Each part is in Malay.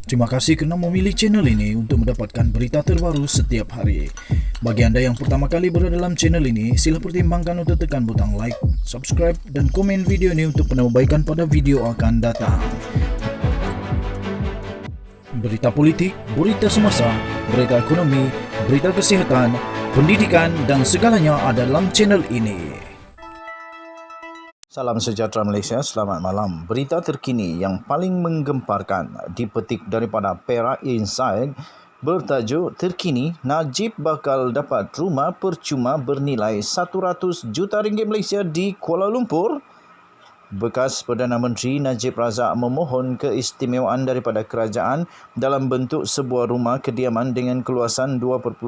Terima kasih kerana memilih channel ini untuk mendapatkan berita terbaru setiap hari. Bagi anda yang pertama kali berada dalam channel ini, sila pertimbangkan untuk tekan butang like, subscribe dan komen video ini untuk penambahbaikan pada video akan datang. Berita politik, berita semasa, berita ekonomi, berita kesihatan, pendidikan dan segalanya ada dalam channel ini. Salam sejahtera Malaysia, selamat malam. Berita terkini yang paling menggemparkan dipetik daripada Perak Inside bertajuk terkini Najib bakal dapat rumah percuma bernilai 100 juta ringgit Malaysia di Kuala Lumpur. Bekas Perdana Menteri Najib Razak memohon keistimewaan daripada kerajaan dalam bentuk sebuah rumah kediaman dengan keluasan 2.8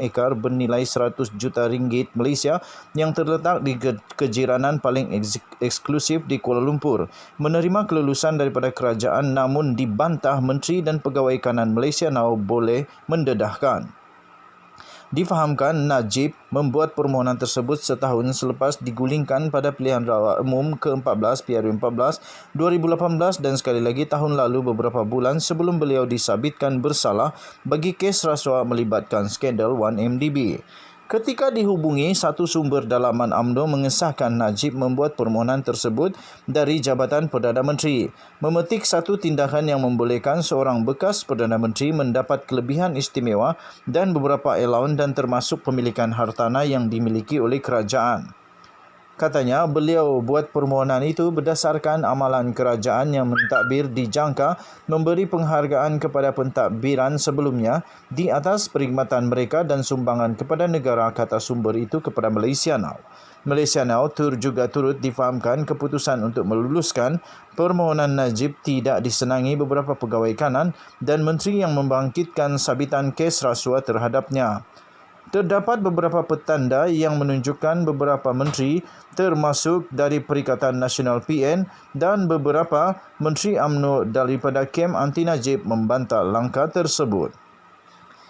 ekar bernilai 100 juta ringgit Malaysia yang terletak di kejiranan paling eksklusif di Kuala Lumpur. Menerima kelulusan daripada kerajaan namun dibantah Menteri dan Pegawai Kanan Malaysia Now boleh mendedahkan. Difahamkan Najib membuat permohonan tersebut setahun selepas digulingkan pada pilihan raya umum ke-14 PRU14 2018 dan sekali lagi tahun lalu beberapa bulan sebelum beliau disabitkan bersalah bagi kes rasuah melibatkan skandal 1MDB. Ketika dihubungi, satu sumber dalaman UMNO mengesahkan Najib membuat permohonan tersebut dari Jabatan Perdana Menteri. Memetik satu tindakan yang membolehkan seorang bekas Perdana Menteri mendapat kelebihan istimewa dan beberapa allowance dan termasuk pemilikan hartanah yang dimiliki oleh kerajaan. Katanya, beliau buat permohonan itu berdasarkan amalan kerajaan yang mentadbir dijangka memberi penghargaan kepada pentadbiran sebelumnya di atas perkhidmatan mereka dan sumbangan kepada negara, kata sumber itu kepada Malaysia Now. Malaysia Now juga turut difahamkan keputusan untuk meluluskan permohonan Najib tidak disenangi beberapa pegawai kanan dan menteri yang membangkitkan sabitan kes rasuah terhadapnya. Terdapat beberapa petanda yang menunjukkan beberapa menteri termasuk dari Perikatan Nasional PN dan beberapa menteri UMNO daripada kem anti Najib membantah langkah tersebut.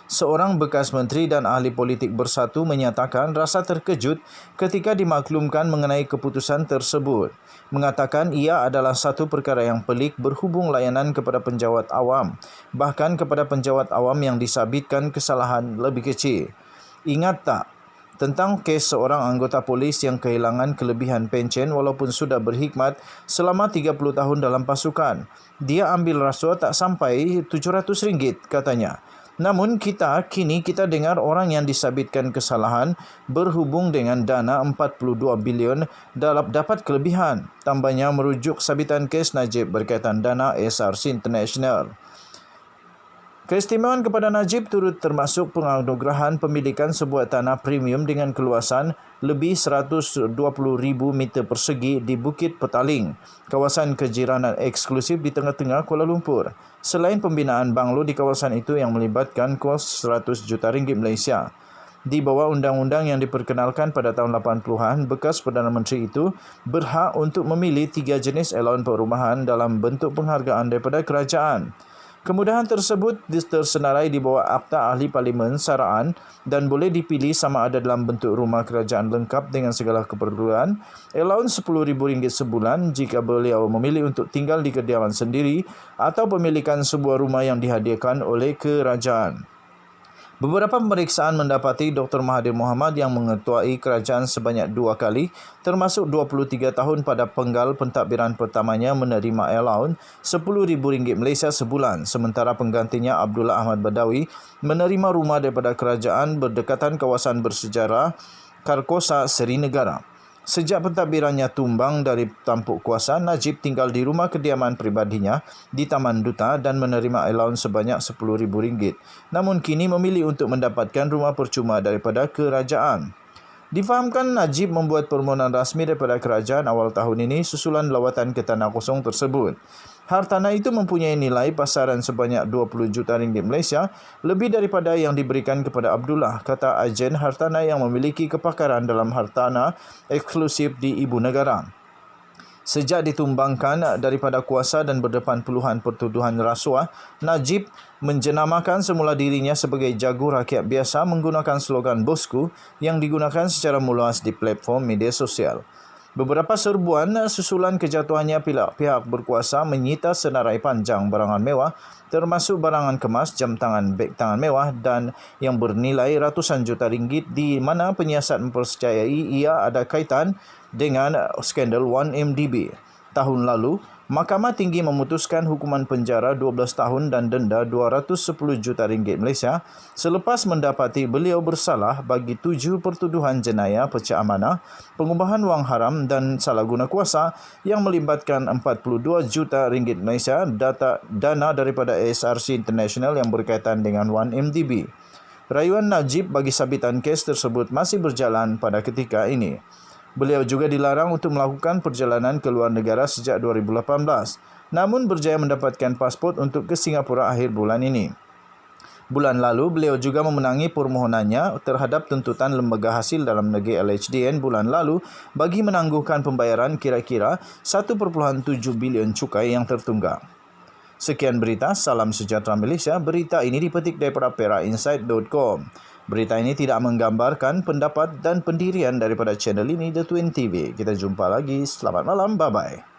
Seorang bekas menteri dan ahli politik Bersatu menyatakan rasa terkejut ketika dimaklumkan mengenai keputusan tersebut. Mengatakan ia adalah satu perkara yang pelik berhubung layanan kepada penjawat awam, bahkan kepada penjawat awam yang disabitkan kesalahan lebih kecil. Ingat tak tentang kes seorang anggota polis yang kehilangan kelebihan pencen walaupun sudah berkhidmat selama 30 tahun dalam pasukan. Dia ambil rasuah tak sampai RM700 katanya. Namun kini kita dengar orang yang disabitkan kesalahan berhubung dengan dana 42 bilion dapat kelebihan. Tambahnya merujuk sabitan kes Najib berkaitan dana SRC International. Keistimewaan kepada Najib turut termasuk penganugerahan pemilikan sebuah tanah premium dengan keluasan lebih 120,000 meter persegi di Bukit Petaling, kawasan kejiranan eksklusif di tengah-tengah Kuala Lumpur. Selain pembinaan banglo di kawasan itu yang melibatkan kos 100 juta ringgit Malaysia. Di bawah undang-undang yang diperkenalkan pada tahun 80-an, bekas Perdana Menteri itu berhak untuk memilih 3 jenis allowance perumahan dalam bentuk penghargaan daripada kerajaan. Kemudahan tersebut tersenarai di bawah Akta Ahli Parlimen Saraan dan boleh dipilih sama ada dalam bentuk rumah kerajaan lengkap dengan segala keperluan, allowance RM10,000 sebulan jika beliau memilih untuk tinggal di kediaman sendiri atau pemilikan sebuah rumah yang dihadirkan oleh kerajaan. Beberapa pemeriksaan mendapati Dr. Mahathir Mohamad yang mengetuai kerajaan sebanyak 2 kali, termasuk 23 tahun pada penggal pentadbiran pertamanya menerima allowance RM10,000 Malaysia sebulan, sementara penggantinya Abdullah Ahmad Badawi menerima rumah daripada kerajaan berdekatan kawasan bersejarah Karkosa Seri Negara. Sejak pentadbirannya tumbang dari tampuk kuasa, Najib tinggal di rumah kediaman peribadinya di Taman Duta dan menerima allowance sebanyak RM10,000. Namun kini memilih untuk mendapatkan rumah percuma daripada kerajaan. Difahamkan Najib membuat permohonan rasmi daripada kerajaan awal tahun ini susulan lawatan ke Tanah Kosong tersebut. Hartanah itu mempunyai nilai pasaran sebanyak 20 juta ringgit Malaysia, lebih daripada yang diberikan kepada Abdullah, kata agen hartanah yang memiliki kepakaran dalam hartanah eksklusif di ibu negara. Sejak ditumbangkan daripada kuasa dan berdepan puluhan pertuduhan rasuah, Najib menjenamakan semula dirinya sebagai jago rakyat biasa menggunakan slogan Bosku yang digunakan secara meluas di platform media sosial. Beberapa serbuan susulan kejatuhannya pihak berkuasa menyita senarai panjang barangan mewah termasuk barangan kemas, jam tangan, beg tangan mewah dan yang bernilai ratusan juta ringgit di mana penyiasat mempercayai ia ada kaitan dengan skandal 1MDB. Tahun lalu, Mahkamah Tinggi memutuskan hukuman penjara 12 tahun dan denda 210 juta ringgit Malaysia selepas mendapati beliau bersalah bagi 7 pertuduhan jenayah pecah amanah, pengubahan wang haram dan salah guna kuasa yang melibatkan 42 juta ringgit Malaysia dana daripada ASRC International yang berkaitan dengan 1MDB. Rayuan Najib bagi sabitan kes tersebut masih berjalan pada ketika ini. Beliau juga dilarang untuk melakukan perjalanan ke luar negara sejak 2018, namun berjaya mendapatkan pasport untuk ke Singapura akhir bulan ini. Bulan lalu, beliau juga memenangi permohonannya terhadap tuntutan Lembaga Hasil Dalam Negeri LHDN bulan lalu bagi menangguhkan pembayaran kira-kira 1.7 bilion cukai yang tertunggak. Sekian berita, salam sejahtera Malaysia. Berita ini dipetik daripada perainsight.com. Berita ini tidak menggambarkan pendapat dan pendirian daripada channel ini, The Twin TV. Kita jumpa lagi. Selamat malam. Bye-bye.